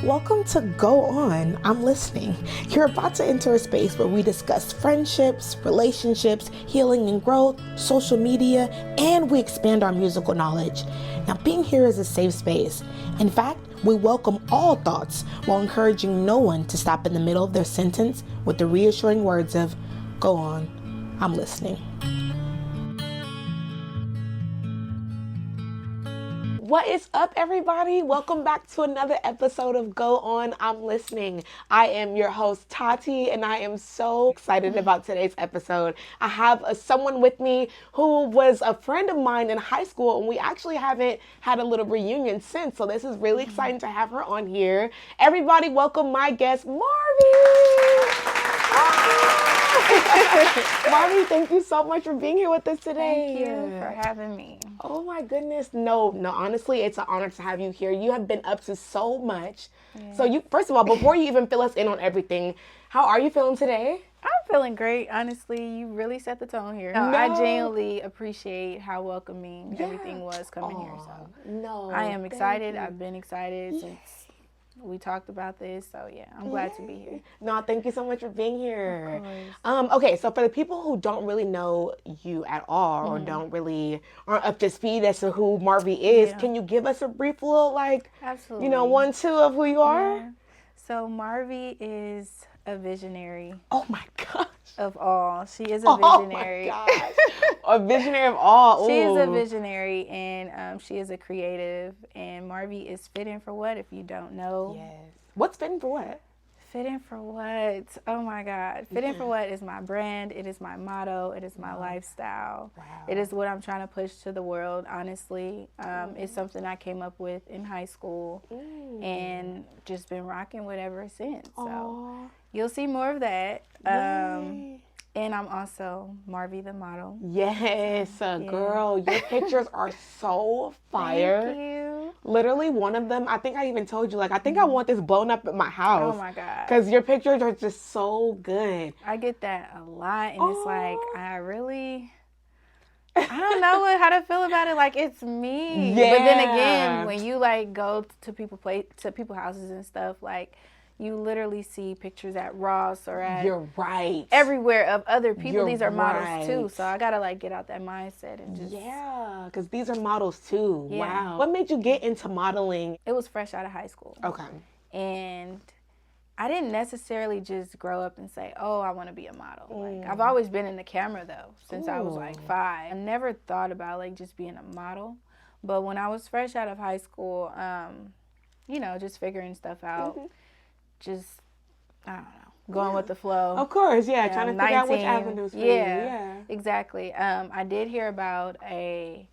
Welcome to Go On, I'm Listening. You're about to enter a space where we discuss friendships, relationships, healing and growth, social media, and we expand our musical knowledge. Now, being here is a safe space. In fact, we welcome all thoughts while encouraging no one to stop in the middle of their sentence with the reassuring words of, "Go on, I'm listening." What is up, everybody? Welcome back to another episode of Go On, I'm Listening. I am your host, Tati, and I am so excited about today's episode. I have someone with me who was a friend of mine in high school, and we actually haven't had a little reunion since, so this is really exciting to have her on here. Everybody welcome my guest, Marvie! Marvie, thank you so much for being here with us today. Thank you for having me. Oh my goodness. No, honestly, it's an honor to have you here. You have been up to so much. Yeah. So first of all, before you even fill us in on everything, how are you feeling today? I'm feeling great. Honestly, you really set the tone here. I genuinely appreciate how welcoming everything was coming here. So I am excited. I've been excited since we talked about this, so I'm glad to be here. No, thank you so much for being here. Of course. Okay, so for the people who don't really know you at all, or aren't up to speed as to who Marvie is, can you give us a brief little, Absolutely. 1, 2 of who you are? Yeah. So Marvie is a visionary. Oh my gosh. Of all. She is a visionary. Oh my gosh. A visionary of all. Ooh. She is a visionary, and she is a creative. And Marvie is fitting for what, if you don't know? Yes. What's fitting for what? Fitting for what? Oh my God. Fitting for what is my brand. It is my motto. It is my lifestyle. Wow. It is what I'm trying to push to the world, honestly. It's something I came up with in high school and just been rocking with ever since. So you'll see more of that. And I'm also Marvie the model. Yes, girl, your pictures are so fire. Thank you. Literally, one of them, I think I even told you, I think I want this blown up at my house. Oh my God. Because your pictures are just so good. I get that a lot, and it's like, I don't know how to feel about it. Like, it's me. Yeah. But then again, when you go to people's houses and stuff, you literally see pictures at Ross or at everywhere of other people. These are models too. So I gotta get out that mindset and just because these are models too. Yeah. Wow. What made you get into modeling? It was fresh out of high school. Okay. And I didn't necessarily just grow up and say, oh, I want to be a model. I've always been in the camera though since I was 5. I never thought about just being a model. But when I was fresh out of high school, just figuring stuff out. Just, I don't know, going with the flow. Of course, trying to figure out which avenues for you. Yeah, exactly. I did hear about a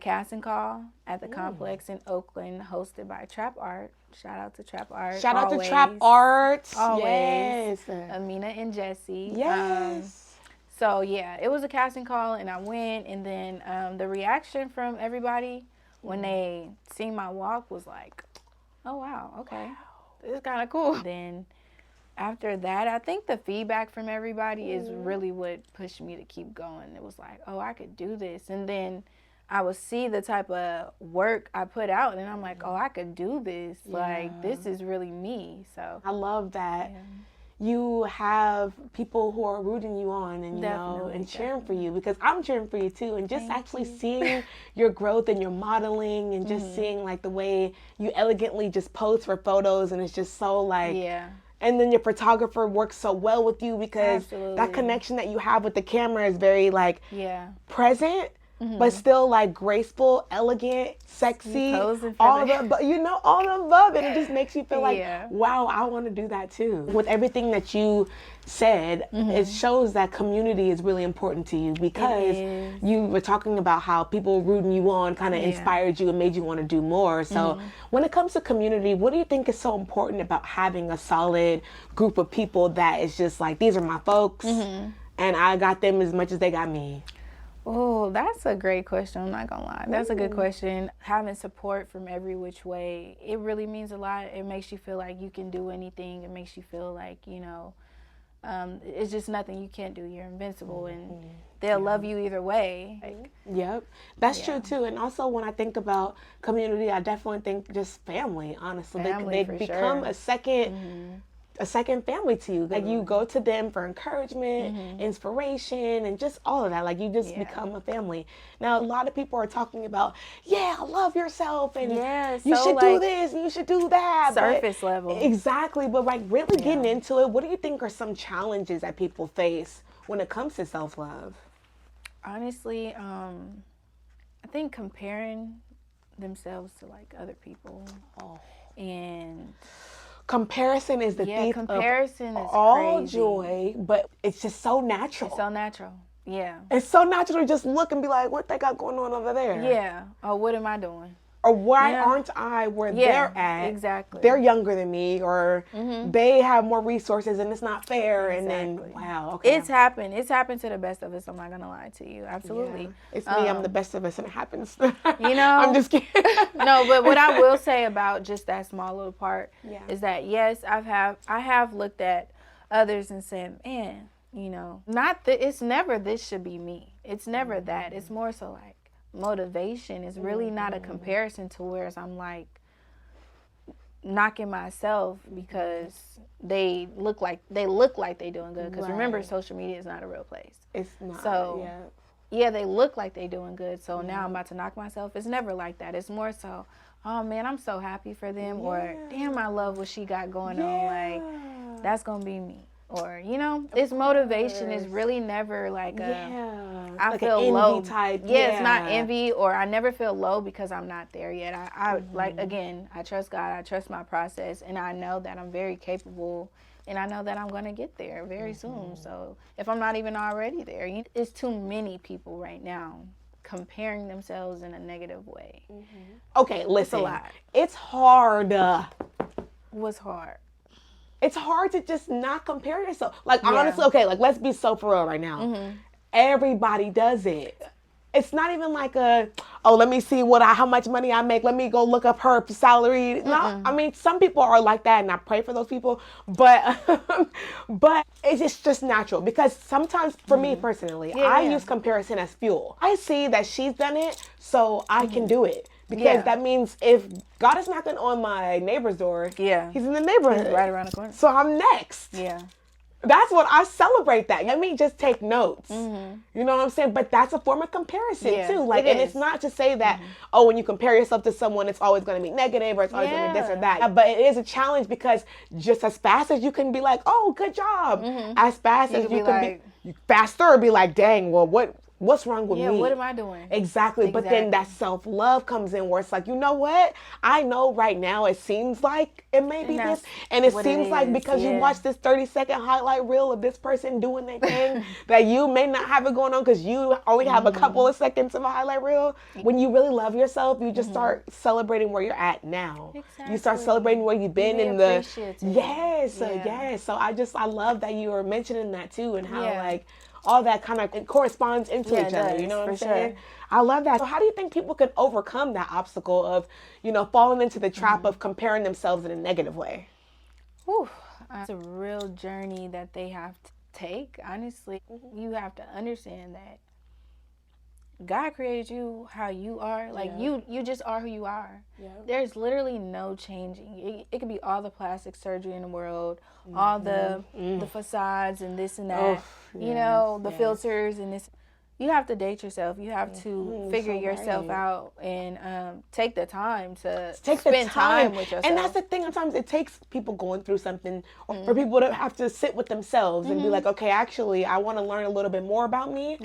casting call at the complex in Oakland hosted by Trap Art. Shout out to Trap Art. Shout out to Trap Art. Always. Yes. Amina and Jesse. Yes. So, it was a casting call, and I went, and then the reaction from everybody when they seen my walk was like, oh, wow, okay. Wow. It's kind of cool. Then after that, I think the feedback from everybody is really what pushed me to keep going. It was like, oh, I could do this. And then I would see the type of work I put out, and I'm like, oh, I could do this. This is really me. So I love that. You have people who are rooting you on and and cheering for you, because I'm cheering for you too, and just seeing your growth and your modeling and just seeing the way you elegantly just pose for photos, and it's just so and then your photographer works so well with you because that connection that you have with the camera is very present. But still graceful, elegant, sexy, all the above, and it just makes you feel wow, I want to do that too. With everything that you said, it shows that community is really important to you, because you were talking about how people rooting you on kind of inspired you and made you want to do more. So when it comes to community, what do you think is so important about having a solid group of people that is just these are my folks, and I got them as much as they got me? Oh, that's a great question. I'm not gonna lie. That's a good question. Having support from every which way, it really means a lot. It makes you feel like you can do anything. It makes you feel like, it's just nothing you can't do. You're invincible, and they'll love you either way. Like, yep, that's true too. And also, when I think about community, I definitely think just family. Honestly, they become a second family to you. Like, you go to them for encouragement, inspiration, and just all of that. Like, you just become a family. Now, a lot of people are talking about, love yourself, and you should do this, and you should do that. Surface level. Exactly. But like, really getting into it, what do you think are some challenges that people face when it comes to self-love? Honestly, I think comparing themselves to like other people, and comparison is the thief comparison of is all crazy. joy, but it's just so natural. It's so natural. Yeah. It's so natural to just look and be like, what they got going on over there? Yeah. Or what am I doing? Or why aren't I where they're at? Exactly. They're younger than me, or they have more resources, and it's not fair. Exactly. And then, wow, okay. It's happened. It's happened to the best of us. I'm not gonna lie to you. Absolutely. Yeah. It's me. I'm the best of us, and it happens. You know. I'm just kidding. No, but what I will say about just that small little part is that yes, I have looked at others and said, man, you know, it's never this should be me. It's never that. It's more so like, motivation is really not a comparison to where I'm like knocking myself because they look like they doing good. Because remember, social media is not a real place. It's not. So they look like they doing good. So now I'm about to knock myself. It's never like that. It's more so, oh man, I'm so happy for them, or damn, I love what she got going on. Like, that's gonna be me. Or, you know, this motivation is really never like I like feel low type. It's not envy, or I never feel low because I'm not there yet. I like, again, I trust God, I trust my process, and I know that I'm very capable, and I know that I'm going to get there very soon. So if I'm not even already there, it's too many people right now comparing themselves in a negative way. Okay, listen. It's a lot. It's hard. What's hard? It's hard to just not compare yourself. Like, honestly, okay, like, let's be so for real right now. Everybody does it. It's not even like let me see how much money I make. Let me go look up her salary. No, I mean, some people are like that, and I pray for those people. But but it's just natural, because sometimes, for me personally, I use comparison as fuel. I see that she's done it, so I can do it. Because that means if God is knocking on my neighbor's door, He's in the neighborhood. He's right around the corner. So I'm next. Yeah. That's what I celebrate that. Let me just take notes. You know what I'm saying? But that's a form of comparison too. Like, and it's not to say that, when you compare yourself to someone, it's always going to be negative, or it's always going to be this or that. But it is a challenge, because just as fast as you can be like, oh, good job. As fast as you can be faster, be like, dang, well, what's wrong with me? What am I doing? Exactly. But then that self-love comes in, where it's like, you know what? I know right now it seems like it may be this. And it seems like because you watch this 30-second highlight reel of this person doing their thing, that you may not have it going on because you only have a couple of seconds of a highlight reel. When you really love yourself, you just start celebrating where you're at now. Exactly. You start celebrating where you've been in the... Yes. So I love that you were mentioning that too, and how like... all that kind of corresponds into each other. You know what I'm saying? Sure. I love that. So how do you think people can overcome that obstacle of, falling into the trap of comparing themselves in a negative way? It's a real journey that they have to take. Honestly, you have to understand that God created you how you are. Like, you just are who you are. There's literally no changing. It could be all the plastic surgery in the world, all the facades and this and that, the filters and this. You have to date yourself. You have to figure yourself out, and take the time to spend time with yourself. And that's the thing. Sometimes it takes people going through something, or for people to have to sit with themselves and be like, okay, actually, I want to learn a little bit more about me.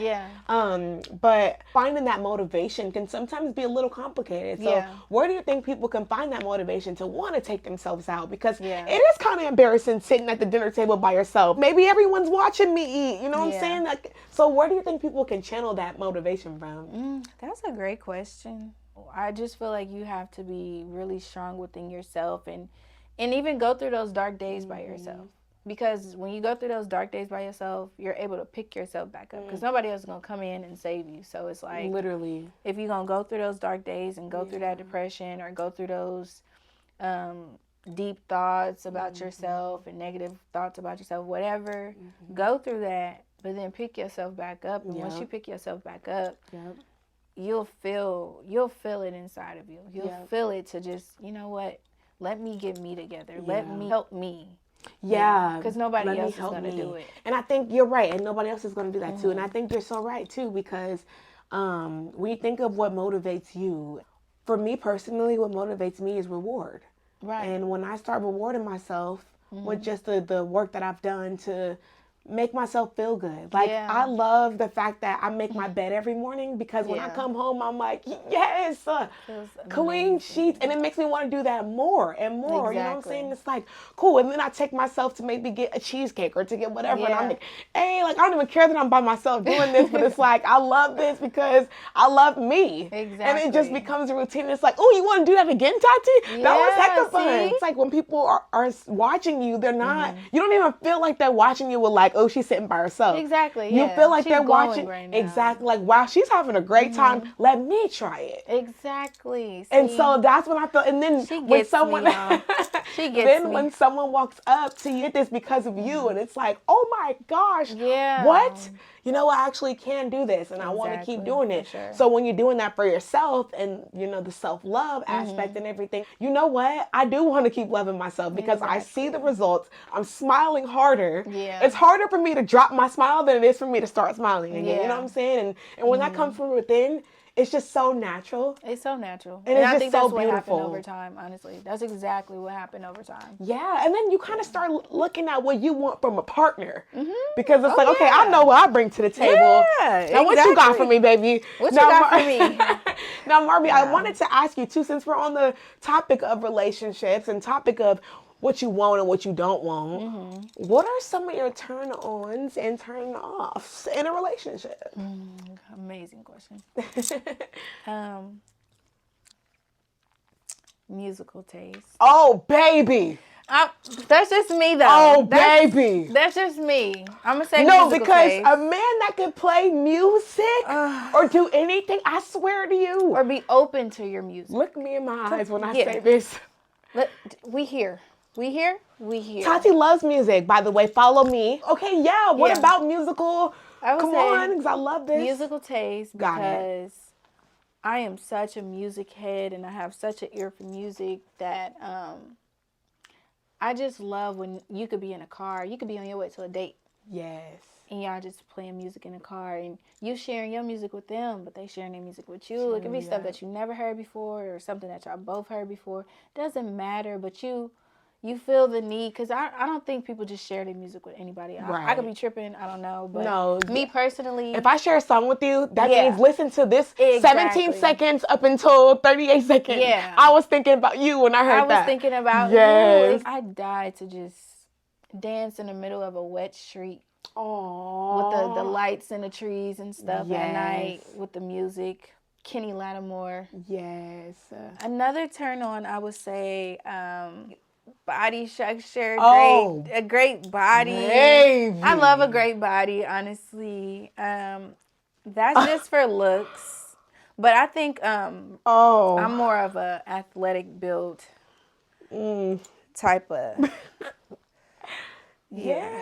But finding that motivation can sometimes be a little complicated. So where do you think people can find that motivation to want to take themselves out? Because it is kind of embarrassing sitting at the dinner table by yourself. Maybe everyone's watching me eat. You know what I'm saying? Like, so where do you think people can channel that motivation from? That's a great question. I just feel like you have to be really strong within yourself, and even go through those dark days by yourself. Because when you go through those dark days by yourself, you're able to pick yourself back up, because nobody else is going to come in and save you. So it's like, literally, if you're going to go through those dark days and go through that depression, or go through those deep thoughts about yourself and negative thoughts about yourself, whatever, go through that, but then pick yourself back up. And once you pick yourself back up, you'll feel it inside of you. You'll feel it to just, you know what, let me get me together. Let me help me. Yeah. Because nobody else is going to do it. And I think you're right. And nobody else is going to do that too. And I think you're so right too, because when you think of what motivates you, for me personally, what motivates me is reward. Right. And when I start rewarding myself with just the work that I've done to make myself feel good. Like, I love the fact that I make my bed every morning, because when I come home, I'm like, yes, clean sheets. And it makes me want to do that more and more. You know what I'm saying? It's like, cool. And then I take myself to maybe get a cheesecake or to get whatever. And I'm like, hey, like, I don't even care that I'm by myself doing this, but it's like, I love this because I love me. Exactly. And it just becomes a routine. It's like, oh, you want to do that again, Tati? That was heck of fun. It's like when people are watching you, they're not, you don't even feel like they're watching you with like, oh, she's sitting by herself. Exactly. You feel like they're watching. Right, exactly. Like, wow, she's having a great time. Let me try it. Exactly. See? And so that's when I feel. And then when someone, when someone walks up to you, this because of you, and it's like, oh my gosh, what? You know, I actually can do this, and I want to keep doing it. Sure. So when you're doing that for yourself, and you know the self-love aspect and everything, you know what? I do want to keep loving myself because I see the results. I'm smiling harder. Yeah. It's harder for me to drop my smile than it is for me to start smiling again. You know what I'm saying? And when that comes from within, it's just so natural. It's so natural. And it's I just think so that's what beautiful. happened over time, honestly. That's exactly what happened over time. Yeah, and then you kind of start looking at what you want from a partner. Because it's okay, I know what I bring to the table. Yeah, now, what you got for me, baby? What you got for me? Now, Marvie, I wanted to ask you, too, since we're on the topic of relationships and topic of what you want and what you don't want, what are some of your turn-ons and turn-offs in a relationship? Amazing question. Musical taste. Oh, baby. That's just me, though. Oh, baby. That's just me. I'm going to say no, musical because taste. A man that can play music or do anything, I swear to you. Or be open to your music. Look me in my eyes when I say this. We here. Taty loves music, by the way. Follow me. Okay, yeah. What about musical? Come on, because I love this. Musical taste, because I am such a music head and I have such an ear for music that I just love when you could be in a car. You could be on your way to a date. Yes. And y'all just playing music in the car and you sharing your music with them, but they sharing their music with you. It could be stuff that you never heard before or something that y'all both heard before. Doesn't matter, but you feel the need, because I don't think people just share their music with anybody. I could be tripping, I don't know, but me personally, if I share a song with you, that means listen to this 17 seconds up until 38 seconds. Yeah. I was thinking about you when I heard that. I was thinking about you. I died to just dance in the middle of a wet street. Aww. With the lights and the trees and stuff at night, with the music. Kenny Lattimore. Yes. Another turn on, I would say, body structure. A great body. Baby. I love a great body, honestly. That's just for looks. But I think I'm more of a athletic build type of. Yeah.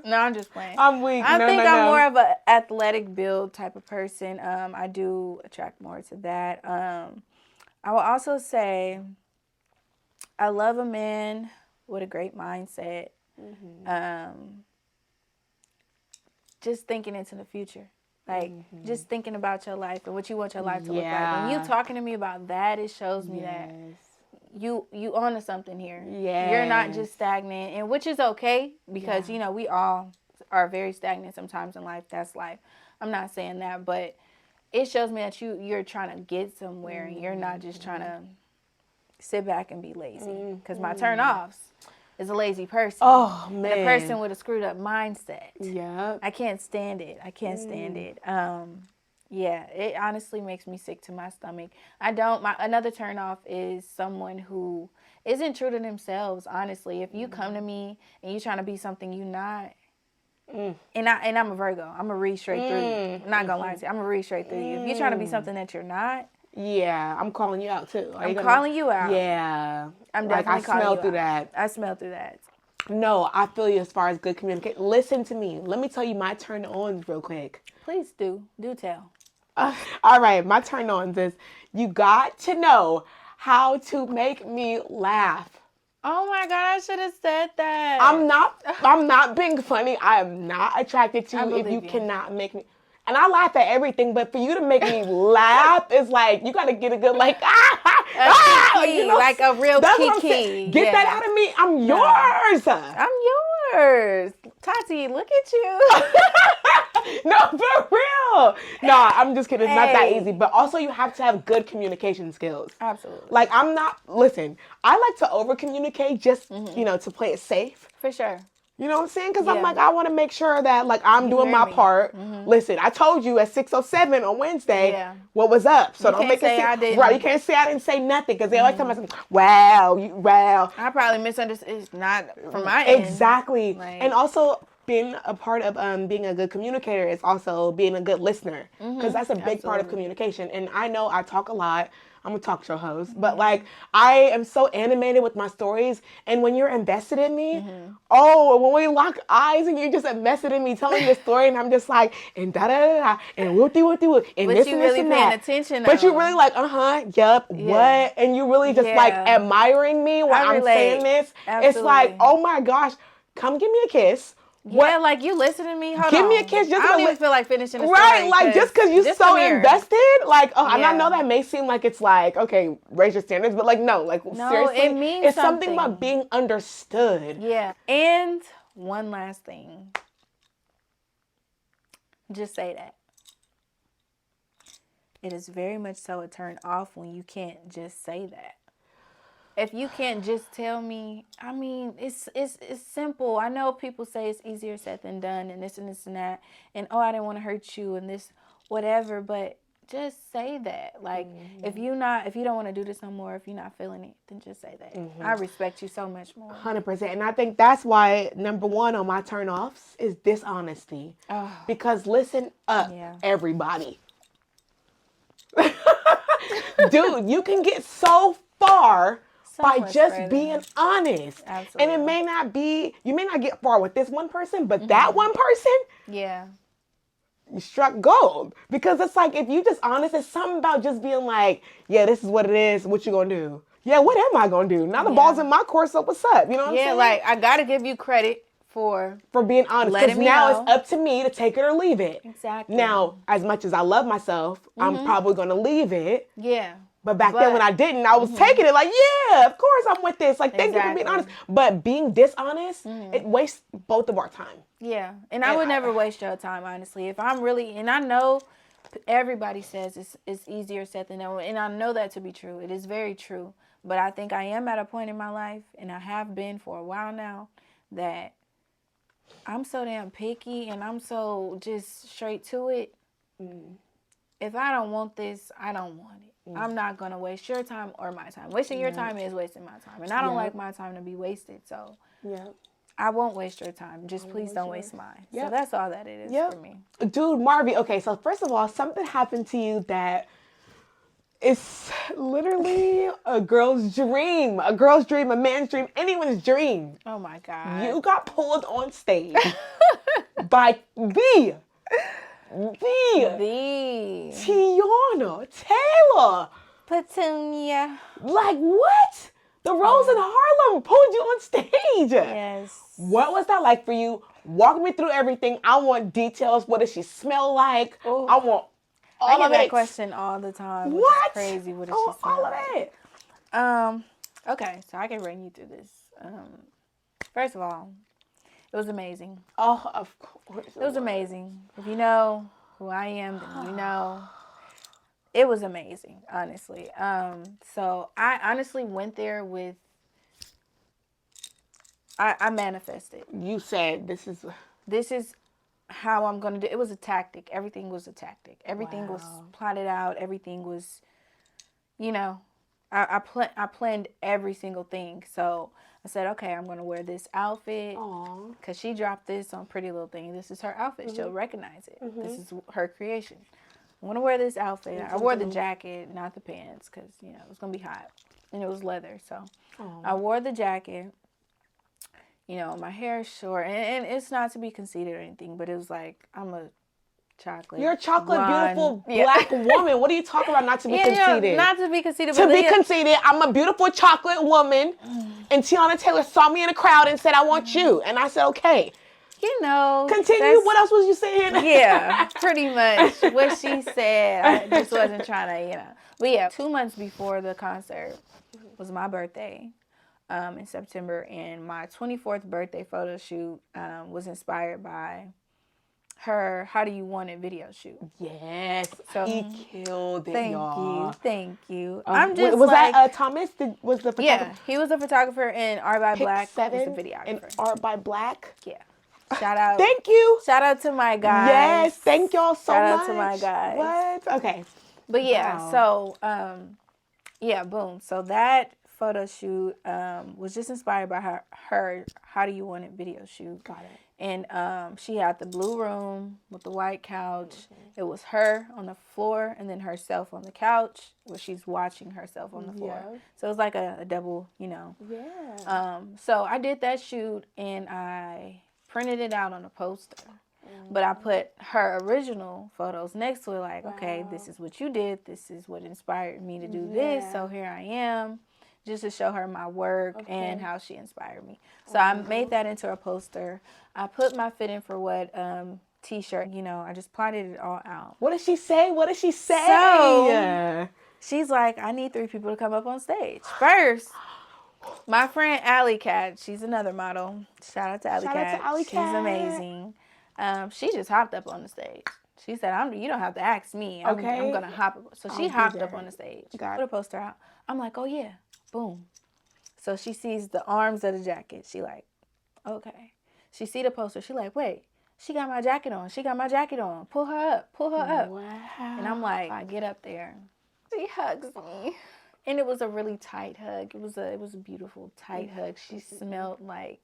No, I'm just playing. I'm weak. I think I'm more of an athletic build type of person. I do attract more to that. I will also say I love a man with a great mindset. Just thinking into the future. Like, just thinking about your life and what you want your life to look like. When you talking to me about that, it shows me that you onto something here. Yes. You're not just stagnant, and which is okay, because, you know, we all are very stagnant sometimes in life. That's life. I'm not saying that, but it shows me that you're trying to get somewhere, and you're not just trying to sit back and be lazy. Because my turn-offs is a lazy person. Oh, man. And a person with a screwed up mindset. Yeah. I can't stand it. Yeah, it honestly makes me sick to my stomach. Another turnoff is someone who isn't true to themselves, honestly. If you come to me and you're trying to be something you're not, and I'm a Virgo, I'm going to read straight through you. I'm not going to lie to you. I'm going to read straight through you. If you're trying to be something that you're not, Yeah, I'm calling you out too. I'm calling you out. Yeah. I'm definitely calling you out. I smell through that. I smell through that. No, I feel you as far as good communication. Listen to me. Let me tell you my turn ons real quick. Please do. Do tell. All right, my turn ons is you got to know how to make me laugh. Oh my God, I should have said that. I'm not being funny. I am not attracted to you if you cannot make me. And I laugh at everything, but for you to make me laugh is like, you got to get a good, like, you know, like a real kiki. Get that out of me. I'm yours. I'm yours. Tati, look at you. No, for real. No, I'm just kidding. It's not that easy. But also you have to have good communication skills. Absolutely. Like listen, I like to over communicate just, to play it safe. For sure. You know what I'm saying? Because I'm like, I want to make sure that like I'm doing my part. Listen, I told you at 6:07 on Wednesday what was up. So don't make it seem, I didn't. Right, you can't say I didn't say nothing because they always tell me, wow. I probably misunderstood. It's not from my end. Exactly. Like, and also being a part of being a good communicator is also being a good listener because that's a big part of communication. And I know I talk a lot. I'm a talk show host, but like I am so animated with my stories. And when you're invested in me, when we lock eyes and you're just invested in me telling the story, and I'm just like, and da da da, and whoopty whoopty whoop, and this and this and that. Attention but you're really like, what? And you really just like admiring me when I'm saying this. Absolutely. It's like, oh my gosh, come give me a kiss. Yeah, like you listen to me. Give me a kiss. Just I don't even feel like finishing the story. Right, like just because you're so invested. Like, and I know that may seem like it's like, okay, raise your standards, but like, no, seriously, it means it's something about being understood. Yeah, and one last thing. Just say that. It is very much so a turn off when you can't just say that. If you can't just tell me, I mean, it's simple. I know people say it's easier said than done and this and this and that. And, I didn't want to hurt you and this, whatever. But just say that. Like, if you don't want to do this no more, if you're not feeling it, then just say that. I respect you so much more. 100%. And I think that's why number one on my turn-offs is dishonesty. Because listen up, everybody. Dude, you can get so far by just being honest. Absolutely. And it may not be, you may not get far with this one person, but that one person, you struck gold. Because it's like, if you just honest, it's something about just being like, yeah, this is what it is, what you gonna do? Yeah, what am I gonna do? Now the ball's in my court, so what's up? You know what I'm saying? Yeah, like, I gotta give you credit for being honest. Because now it's up to me to take it or leave it. Exactly. Now, as much as I love myself, I'm probably gonna leave it. Yeah. But back then when I didn't, I was taking it like, yeah, of course I'm with this. Like, thank you for being honest. But being dishonest, it wastes both of our time. Yeah. And I would never waste your time, honestly. If I'm really, and I know everybody says it's easier said than done. And I know that to be true. It is very true. But I think I am at a point in my life, and I have been for a while now, that I'm so damn picky and I'm so just straight to it. If I don't want this, I don't want it. I'm not going to waste your time or my time. Wasting your time is wasting my time. And I don't like my time to be wasted. So I won't waste your time. Just please don't waste mine. So that's all that it is for me. Dude, Marvie, okay, so first of all, something happened to you that is literally a girl's dream. A girl's dream, a man's dream, anyone's dream. Oh, my God. You got pulled on stage by Teyana Taylor. Petunia. Like, what? The Rose in Harlem pulled you on stage. Yes. What was that like for you? Walk me through everything. I want details. What does she smell like? Ooh. I want all of it. I get that question all the time. What? Is crazy. What does she smell like? All of it. Okay, so I can bring you through this. First of all, it was amazing. Oh, of course. It was amazing. If you know who I am, then you know. It was amazing, honestly. So I honestly went there with, I manifested. You said this is how I'm going to do it. It was a tactic. Everything was a tactic. Everything was plotted out. Everything was, I planned every single thing. So I said, okay, I'm going to wear this outfit because she dropped this on Pretty Little Thing. This is her outfit. She'll recognize it. This is her creation. I want to wear this outfit. I wore the jacket, not the pants, because, you know, it was going to be hot. And it was leather, so I wore the jacket. You know, my hair is short. And it's not to be conceited or anything, but it was like, I'm a chocolate. You're a chocolate, blonde, beautiful black woman. What are you talking about? Not to be conceited. You know, not to be conceited. To be conceited, I'm a beautiful chocolate woman. And Teyana Taylor saw me in a crowd and said, I want you. And I said, okay. You know. Continue. What else was you saying? Yeah, pretty much what she said. I just wasn't trying to, you know. But yeah, 2 months before the concert was my birthday in September. And my 24th birthday photo shoot was inspired by her How Do You Want It video shoot. Yes. So he killed it, Thank you. I'm just was like, that Thomas? Was the photographer? Yeah, he was a photographer, and Art by Black was the videographer. And Art by Black? Yeah. Shout out. Thank you. Shout out to my guys. Yes, thank y'all so much. Shout out to my guys. What? Okay. But yeah, so yeah, boom. So that photo shoot was just inspired by her How Do You Want It video shoot. Got it. And she had the blue room with the white couch. It was her on the floor and then herself on the couch where she's watching herself on the floor. Yeah. So it was like a double, you know. Yeah. So I did that shoot and I printed it out on a poster. But I put her original photos next to it like, okay, this is what you did. This is what inspired me to do this. So here I am. Just to show her my work and how she inspired me. So I made that into a poster. I put my fit in for what t-shirt, you know, I just plotted it all out. What did she say? What did she say? So she's like, I need 3 people to come up on stage. First, my friend Alley Cat, she's another model. Shout out to Alley Cat. She's amazing. She just hopped up on the stage. She said, you don't have to ask me. I'm going to hop up. So she hopped up on the stage. Put a poster out. I'm like, oh, yeah. Boom. So she sees the arms of the jacket. She like, okay. She see the poster. She like, wait, she got my jacket on. She got my jacket on. Pull her up. Pull her up. Wow. And I'm like, I get up there. She hugs me. And it was a really tight hug. It was a beautiful, tight hug. She smelled like,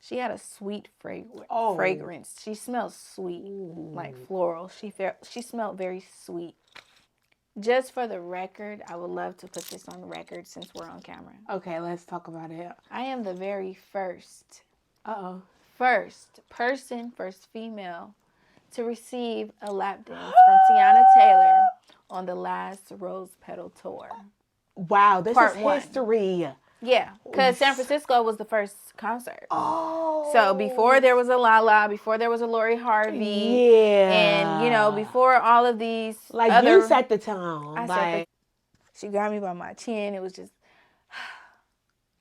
she had a sweet fragrance. She smelled sweet, like floral. She smelled very sweet. Just for the record, I would love to put this on the record since we're on camera. Okay, let's talk about it. I am the very first female to receive a lap dance from Teyana Taylor on the LAST ROSE PETAL tour. Wow, this is history. Yeah, because San Francisco was the first concert. Oh. So before there was a Lala, before there was a Lori Harvey. Yeah. And, you know, before all of these. Like, you set the tone. She grabbed me by my chin. It was just,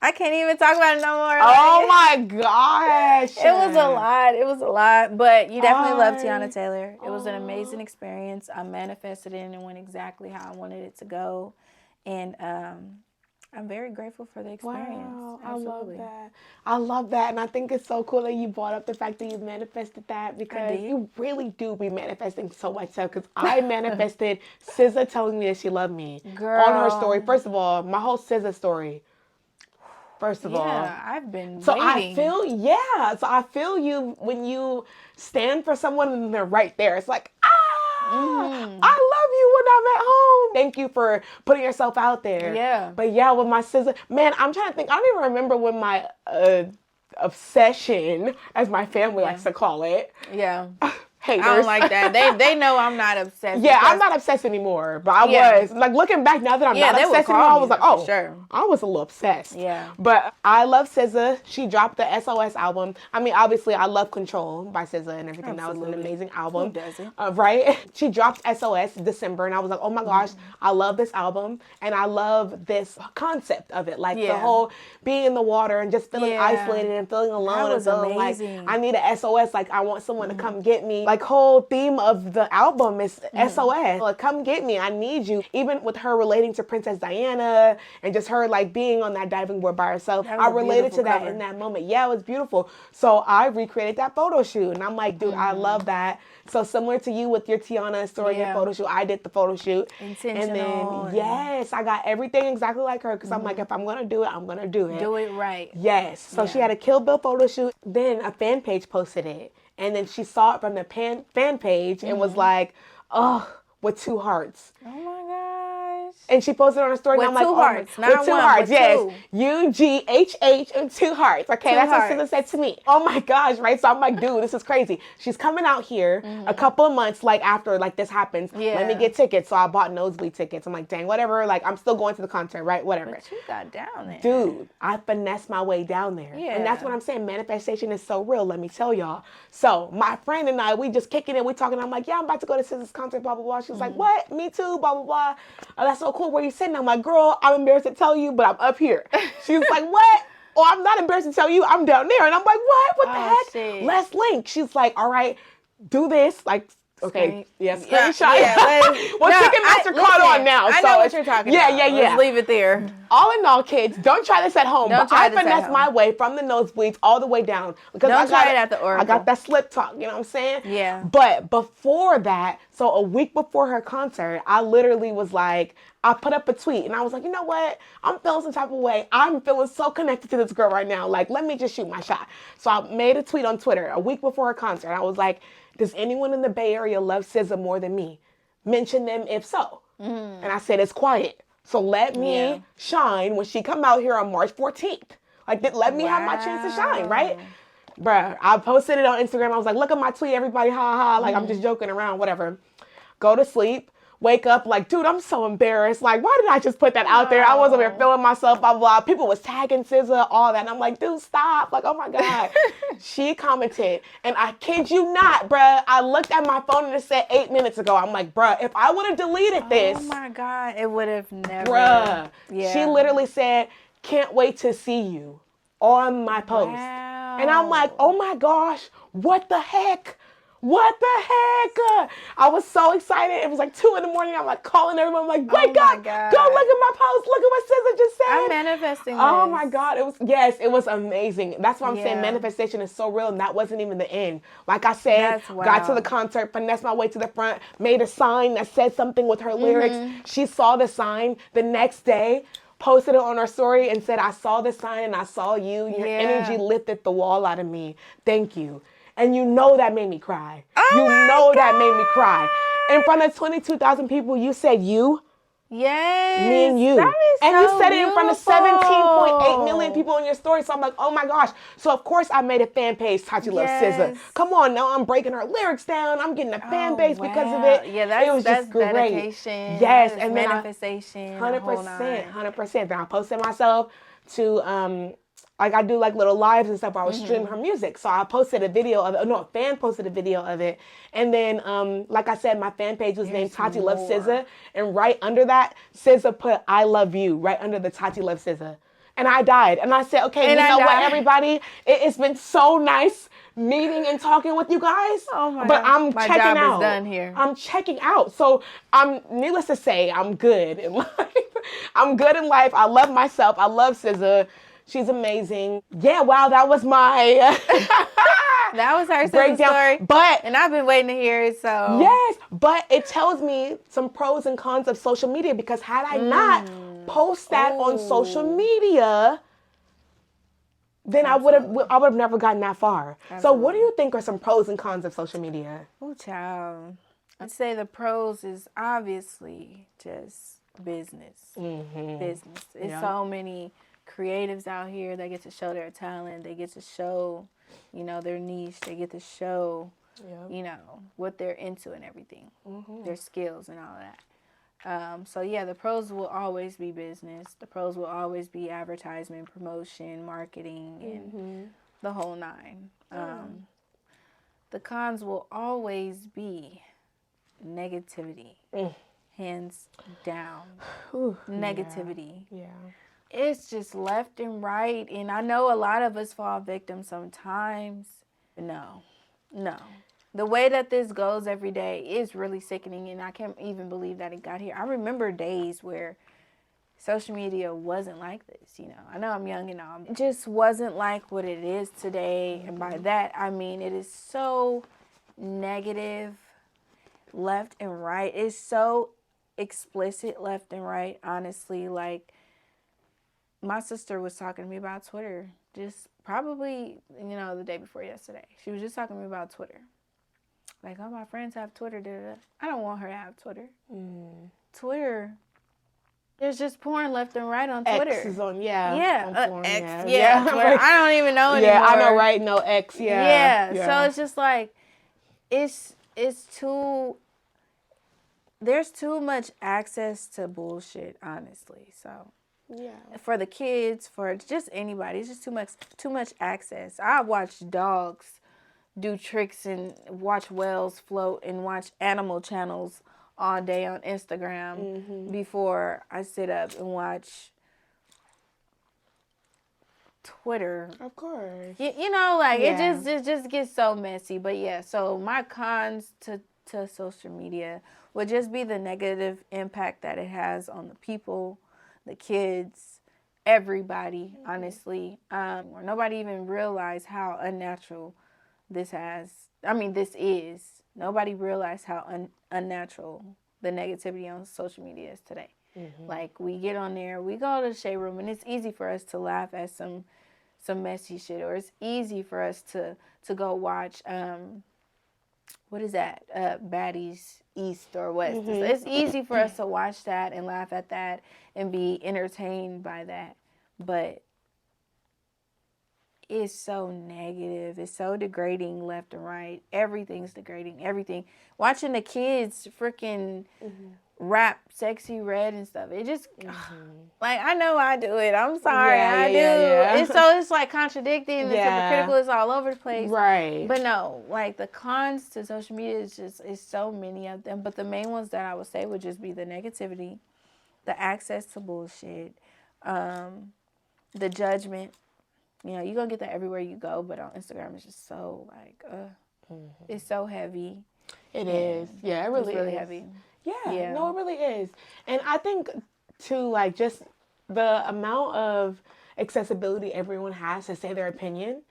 I can't even talk about it no more. Oh, my gosh. It was a lot. It was a lot. But you definitely love Teyana Taylor. It was an amazing experience. I manifested it and it went exactly how I wanted it to go. And, I'm very grateful for the experience. Wow, absolutely. I love that. And I think it's so cool that you brought up the fact that you manifested that because you really do be manifesting so much stuff. Because I manifested SZA telling me that she loved me. Girl. On her story. First of all, my whole SZA story. First of all. Yeah, I've been waiting. So I feel you when you stand for someone and they're right there. It's like, I love you when I'm at home. Thank you for putting yourself out there. Yeah. But yeah, with my SZA, man, I'm trying to think. I don't even remember when my obsession, as my family likes to call it. Yeah. Haters. I don't like that. They know I'm not obsessed. Yeah, I'm not obsessed anymore. But I was. Like, looking back now that I'm not obsessed anymore, I was like, oh, sure. I was a little obsessed. Yeah. But I love SZA. She dropped the SOS album. I mean, obviously, I love Control by SZA and everything. Absolutely. That was an amazing album. Who doesn't? Right? She dropped SOS December, and I was like, oh my gosh, I love this album. And I love this concept of it. Like, the whole being in the water and just feeling isolated and feeling alone. That was and feeling amazing. Like, I need a SOS. Like, I want someone to come get me. Like, whole theme of the album is SOS. Like, come get me. I need you. Even with her relating to Princess Diana and just her like being on that diving board by herself, I related to that in that moment. Yeah, it was beautiful. So I recreated that photo shoot and I'm like, dude, I love that. So similar to you with your Teyana story, your photo shoot, I did the photo shoot. Intentional. And then, I got everything exactly like her because I'm like, if I'm going to do it, I'm going to do it. Do it right. Yes. So she had a Kill Bill photo shoot. Then a fan page posted it. And then she saw it from the fan page and was like, oh, with 2 hearts. Oh my gosh. And she posted on her story, with and I'm like, 2 hearts, with 2 hearts, yes. UGHH and 2 hearts. Okay, that's what SZA said to me. Oh my gosh, right? So I'm like, dude, this is crazy. She's coming out here a couple of months like after like this happens. Yeah. Let me get tickets. So I bought nosebleed tickets. I'm like, dang, whatever. Like I'm still going to the concert, right? Whatever. But you got down there. Dude, I finessed my way down there. Yeah. And that's what I'm saying. Manifestation is so real, let me tell y'all. So my friend and I, we just kicking it. We talking. I'm like, yeah, I'm about to go to SZA's concert, blah, blah, blah. She's like, what? Me too, blah, blah, blah. Oh, that's so cool. Where you sitting? I'm like, girl, I'm embarrassed to tell you, but I'm up here. She's like, what? Oh, I'm not embarrassed to tell you, I'm down there. And I'm like, what? What the heck? Shit. Let's link. She's like, all right, do this. Like, okay, screenshot. Yeah, well, Ticketmaster caught on now. I know what you're talking about. Yeah. Let's leave it there. All in all, kids, don't try this at home. But I finessed my way from the nosebleeds all the way down. Because don't try it at the Oracle. I got that slip talk, you know what I'm saying? Yeah. But before that, so a week before her concert, I literally was like, I put up a tweet and I was like, you know what? I'm feeling some type of way. I'm feeling so connected to this girl right now. Like, let me just shoot my shot. So I made a tweet on Twitter a week before her concert. I was like, does anyone in the Bay Area love SZA more than me? Mention them if so. And I said, it's quiet. So let me shine when she come out here on March 14th. Like, let me have my chance to shine, right? Bruh, I posted it on Instagram. I was like, look at my tweet, everybody, ha ha. Like, I'm just joking around, whatever. Go to sleep. Wake up like, dude, I'm so embarrassed. Like, why did I just put that out there? I wasn't even feeling myself, blah, blah. People was tagging SZA, all that. And I'm like, dude, stop. Like, oh my God. She commented, and I kid you not, bruh, I looked at my phone and it said 8 minutes ago. I'm like, bruh, if I would have deleted this. Oh my God, it would have never. Bruh. Yeah. She literally said, can't wait to see you on my post. Wow. And I'm like, oh my gosh, what the heck? What the heck? I was so excited. It was like 2 a.m. I'm like calling everyone. I'm like, wake up. God. Go look at my post. Look at what SZA just said. I'm manifesting this. Oh my God. It was amazing. That's why I'm saying manifestation is so real, and that wasn't even the end. Like I said, got to the concert, finessed my way to the front, made a sign that said something with her lyrics. She saw the sign the next day, posted it on her story and said, I saw the sign and I saw you. Your energy lifted the wall out of me. Thank you. And you know that made me cry. That made me cry. In front of 22,000 people, you said you. Yes. Me and you. That is and so you said it in front of 17.8 beautiful. million people in your story. So I'm like, oh my gosh. So of course I made a fan page, Taty.loves.sza. Come on, now I'm breaking her lyrics down. I'm getting a fan base because of it. Yeah, that's just great. Dedication. Yes, and manifestation. 100%. Then I posted myself to like I do like little lives and stuff where I was streaming her music. So I posted a video of it. No, a fan posted a video of it. And then, like I said, my fan page was named Taty.loves.sza. And right under that, SZA put I love you right under the Taty.loves.sza. And I died. And I said, okay, you know what, everybody? It's been so nice meeting and talking with you guys. Oh my but God. I'm my checking job out. Is done here. I'm checking out. So needless to say, I'm good in life. I'm good in life. I love myself. I love SZA. She's amazing. Yeah, wow, that was my that was her story. And I've been waiting to hear it, so. Yes, but it tells me some pros and cons of social media, because had I not post that on social media, then I would have never gotten that far. Absolutely. So what do you think are some pros and cons of social media? Oh, child. I'd say the pros is obviously just business. Business. It's so many creatives out here that get to show their talent. They get to show, their niche. They get to show, what they're into and everything, their skills and all of that. So yeah, the pros will always be business. The pros will always be advertisement, promotion, marketing, and the whole nine. The cons will always be negativity, hands down. Negativity. Yeah. It's just left and right. And I know a lot of us fall victim sometimes. No. The way that this goes every day is really sickening, and I can't even believe that it got here. I remember days where social media wasn't like this, I know I'm young and all. It just wasn't like what it is today. And by that, I mean it is so negative left and right. It's so explicit left and right, honestly. Like, my sister was talking to me about Twitter just probably, the day before yesterday. She was just talking to me about Twitter. Like, all my friends have Twitter. Da, da, da. I don't want her to have Twitter. Twitter, there's just porn left and right on Twitter. X is on, on porn, X, Twitter. I don't even know anymore. Yeah, I know, right? No, X, Yeah. So it's just like, it's too, there's too much access to bullshit, honestly. So for the kids, for just anybody, it's just too much access. I watch dogs do tricks and watch whales float and watch animal channels all day on Instagram before I sit up and watch Twitter. Of course. You know, like it just gets so messy. But yeah, so my cons to social media would just be the negative impact that it has on the people, the kids, everybody, honestly. Where nobody even realized how unnatural this is. Nobody realized how unnatural the negativity on social media is today. Like, we get on there, we go to the shade room, and it's easy for us to laugh at some messy shit, or it's easy for us to go watch, what is that? Baddies East or West. It's easy for us to watch that and laugh at that and be entertained by that. But it's so negative. It's so degrading left and right. Everything's degrading. Everything. Watching the kids freaking rap Sexy Red and stuff. It just, like, I know I do it. I'm sorry. I do. It's like contradicting. The hypocritical is all over the place. Right. But no, like, the cons to social media is so many of them. But the main ones that I would say would just be the negativity, the access to bullshit, the judgment. You know, you're going to get that everywhere you go, but on Instagram, it's just so, like, it's so heavy. It is. Yeah, it really is. It's really heavy. Yeah, no, it really is. And I think, too, like, just the amount of accessibility everyone has to say their opinion,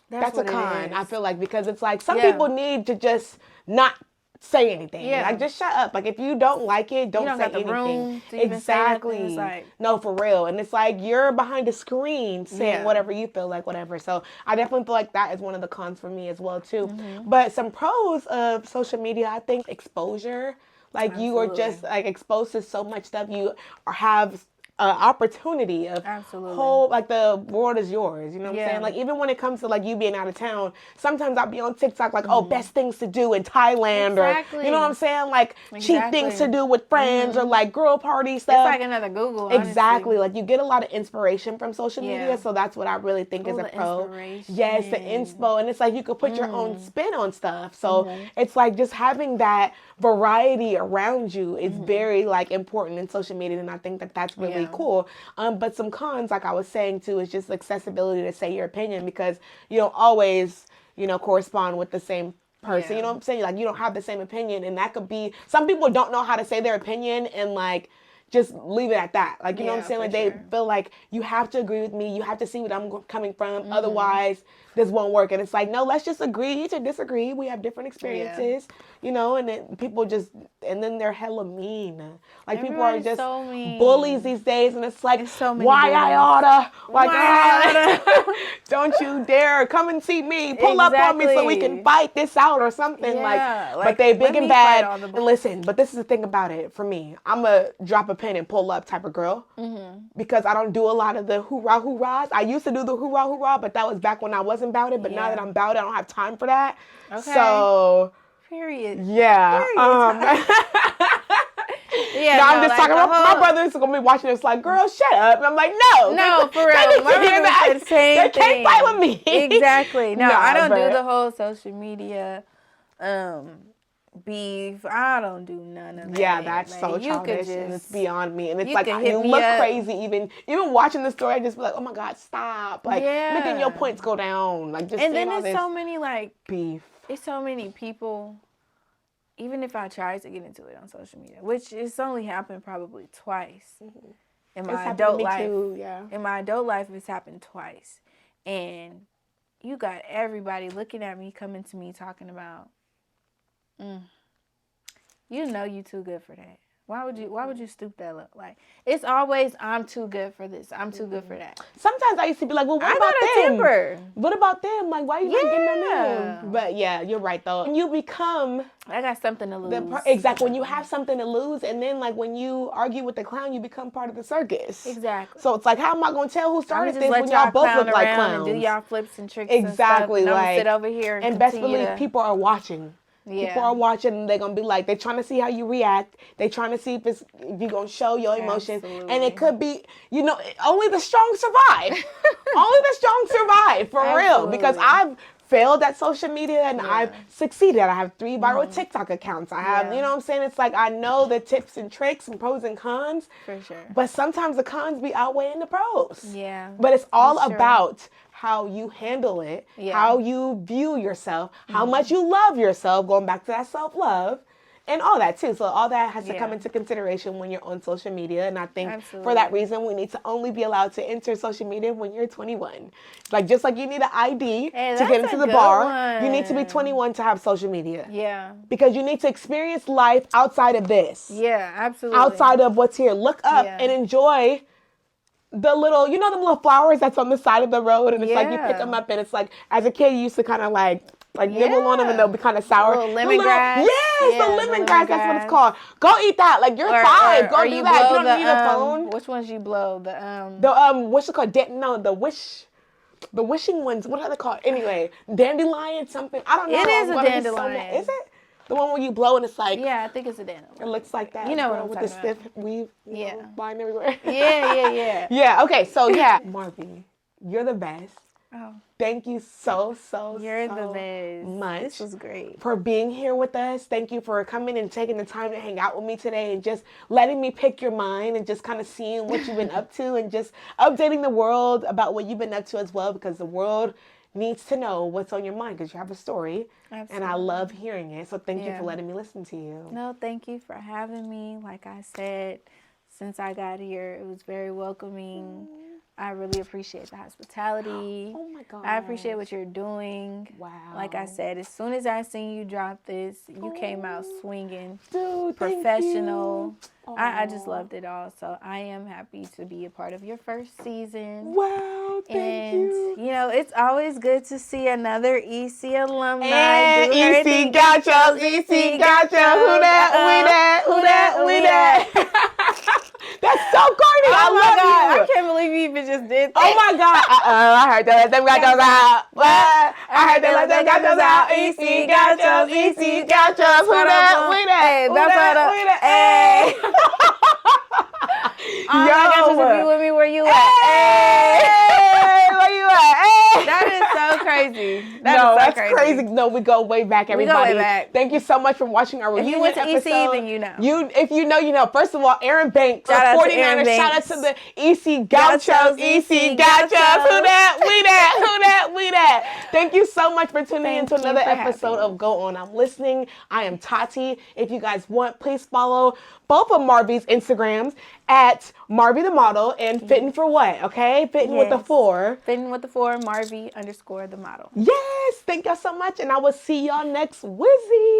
that's a con, I feel like, because it's like, some people need to just not say anything. Like, just shut up. Like, if you don't like it, don't say anything. Room to even exactly. Say like, no, for real. And it's like, you're behind a screen saying whatever you feel like, whatever. So I definitely feel like that is one of the cons for me as well, too. But some pros of social media, I think exposure. Like, you are just, like, exposed to so much stuff. You have opportunity of whole, like, the world is yours, you know what I'm saying? Like, even when it comes to, like, you being out of town, sometimes I'll be on TikTok, like, oh, best things to do in Thailand, or, you know what I'm saying? Like, cheap things to do with friends, or, like, girl party stuff. It's like another Google, honestly. Exactly. Like, you get a lot of inspiration from social media, so that's what I really think is a pro. Yes, the inspo, and it's like, you could put your own spin on stuff, so it's like, just having that variety around you is very, like, important in social media, and I think that that's really cool. But some cons, like I was saying too, is just accessibility to say your opinion, because you don't always, you know, correspond with the same person. You know what I'm saying? Like, you don't have the same opinion, and that could be, some people don't know how to say their opinion and, like, just leave it at that. Like, you know what I'm saying? Like, they feel like you have to agree with me. You have to see what I'm coming from. Otherwise, this won't work. And it's like, no, let's just agree to disagree. We have different experiences, you know, and then people just, and then they're hella mean. Like, people are just so bullies these days. And it's like, it's so why I oughta, like, don't you dare come and see me. Pull up on me so we can fight this out or something. Like, but they big and bad. And listen, but this is the thing about it for me. I'm a drop a pen and pull up type of girl, because I don't do a lot of the hoorah hoorahs. I used to do the hoorah hoorah, but that was back when I wasn't about it. But now that I'm about it, I don't have time for that. Okay. So, period. Yeah. Yeah, no, I'm just talking about my brother's gonna be watching this like, girl, shut up. And I'm like, no, for real. My brother said the same thing. They can't fight with me. Exactly. No, I don't do the whole social media beef. I don't do none of that. Yeah, that's so childish, and it's beyond me. And it's like, you look crazy even watching the story. I just be like, oh my God, stop! Like, making your points go down. Like, just and then it's so many like beef. It's so many people. Even if I tried to get into it on social media, which it's only happened probably twice in my adult life. Too, in my adult life, it's happened twice, and you got everybody looking at me, coming to me, talking about, you know, you too good for that. Why would you stoop that low? Like, it's always, I'm too good for this. I'm too good for that. Sometimes I used to be like, well, what about them? Temper. What about them? Like, why are you not getting on them? But yeah, you're right though. When you become, I got something to lose. Exactly. When you have something to lose, and then like when you argue with the clown, you become part of the circus. Exactly. So it's like, how am I going to tell who started this when y'all both look like clowns? And do y'all flips and tricks exactly, and stuff, and like, I'm gonna sit over here and best believe people are watching. Yeah. People are watching, and they're going to be like, they're trying to see how you react. They're trying to see if you're going to show your emotions. Absolutely. And it could be, only the strong survive. Only the strong survive, for Absolutely. Real. Because I've failed at social media, and I've succeeded. I have 3 viral TikTok accounts. I have, you know what I'm saying? It's like, I know the tips and tricks and pros and cons. For sure. But sometimes the cons be outweighing the pros. Yeah. But it's all about how you handle it, how you view yourself, how much you love yourself, going back to that self-love, and all that too. So all that has to come into consideration when you're on social media. And I think for that reason, we need to only be allowed to enter social media when you're 21. Like, just like you need an ID to get into the bar, you need to be 21 to have social media. Yeah. Because you need to experience life outside of this. Yeah, absolutely. Outside of what's here. Look up and enjoy the little, the little flowers that's on the side of the road, and it's like you pick them up, and it's like, as a kid, you used to kind of like nibble on them, and they'll be kind of sour. The lemongrass. Yes, the lemongrass. That's what it's called. Go eat that. Like, you're 5. Go do that. You don't need a phone. Which ones you blow? What's it called? The wishing ones. What are they called? Anyway, dandelion something. I don't know. It is a dandelion. Is it? The one where you blow and it's like... Yeah, I think it's a dandelion. It looks like that. You know what I'm with talking the stiff weave flying everywhere. Yeah. Yeah, okay, so yeah. Marvie, you're the best. Oh. Thank you so You're the best. Much. This was great. For being here with us. Thank you for coming and taking the time to hang out with me today and just letting me pick your mind and just kind of seeing what you've been up to and just updating the world about what you've been up to as well, because the world needs to know what's on your mind because you have a story. Absolutely. And I love hearing it. So thank you for letting me listen to you. No, thank you for having me. Like I said, since I got here, it was very welcoming. I really appreciate the hospitality. Oh my God. I appreciate what you're doing. Wow. Like I said, as soon as I seen you drop this, you came out swinging. Dude, professional. I just loved it all. So I am happy to be a part of your first season. Wow, thank you. You know, it's always good to see another EC alumni. And EC gotcha, EC gotcha. Who that, we that. That's so corny. I love you. I can't believe you even just did that. Oh my God. I heard that. Them got those out. I heard that. Them got those out. EC gotcha, EC gotcha. Who that, we that. Who that, we that. Hey. I got you to be with me. Where you at? Hey, where you at? Hey. That is so crazy. That's crazy. No, we go way back, everybody. We go way back. Thank you so much for watching our reunion episode. If you went to EC, then you know. If you know, you know. First of all, Aaron Banks, 49ers. Shout out to the EC Gauchos. EC Gauchos. Who that? We that. Who that? We that. Thank you so much for tuning into another episode of Go On. I'm listening. I am Tati. If you guys want, please follow both of Marvie's Instagrams at Marvie the Model and Fitting for What, okay? Fitting with the 4. Fitting with the 4, Marvie _ the model. Yes, thank y'all so much, and I will see y'all next Wizzy.